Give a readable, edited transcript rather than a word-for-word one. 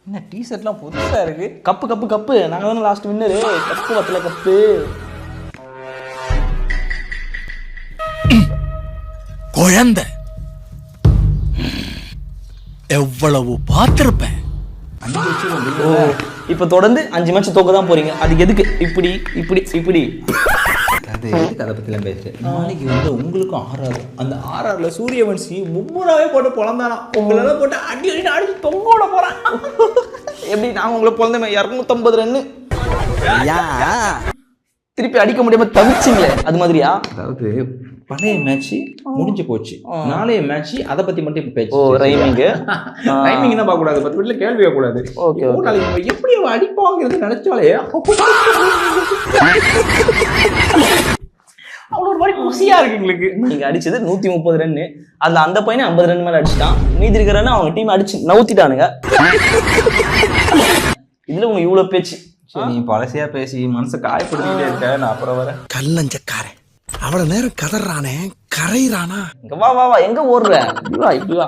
என்ன டிஷர்ட்லாம் புதுசா இருக்கு. கப்பு கப்பு கப்பு நாங்கள் தானே லாஸ்ட் வின்னரு. கப்பு வத்தல கப்பு. குழந்தை எவ்வளவு பார்த்திருப்பேன். ஓ இப்போ தொடர்ந்து 5 மேட்ச் தோக்க தான் போறீங்க. அதுக்கு எதுக்கு இப்படி இப்படி இப்படி? அது எதுக்கு அதை பற்றிலாம் பேசு. நாளைக்கு வந்து உங்களுக்கும் ஆறாறு, அந்த ஆறாறுல சூரியவன்சி மும்முறாவே போட்டு பொழந்தானா. உங்களெல்லாம் போட்டு அடி அடி அடிச்சு தொங்கோட போறான். எப்படி நாங்கள் உங்களை பிறந்தமே 250 ரன்னு திருப்பி அடிக்க முடியாம தவிச்சிங்களே, அது மாதிரியா? அதாவது பழைய மேட்ச் முடிஞ்சு போச்சு, நாளைய மேட்ச் அதை பத்தி மட்டும் இப்ப பேச்சு. ரைமிங் டைமிங் தான் பார்க்க கூடாது, 10 வீட்டுல கேள்வியே கூடாது. ஓகே நாளைக்கு நம்ம எப்படி அவன் அடிப்பாங்கிறது நினைச்சாலே அவ்வளோ ஒரு மாதிரி குசியா இருக்கு எங்களுக்கு. நீங்க அடிச்சது 130 ரன்னு. அதுல அந்த பையனை 50 ரன் மேல அடிச்சுட்டான். மீதி இருக்கிற ரன் அவங்க டீம் அடிச்சு நவுத்திட்டானுங்க. இதுல உங்க இவ்வளவு பேச்சு. சரி, நீ பழசையா பேசி மனசை காயப்படுத்திக்கிட்டே இருக்க. நான் அப்புறம் வரேன். கல்லஞ்சக்காரன் அவ்வளவு நேரம் கதறானே கரையிறானா? வா வா வா, எங்க ஓடுற? இப்படி வா இப்படி வா.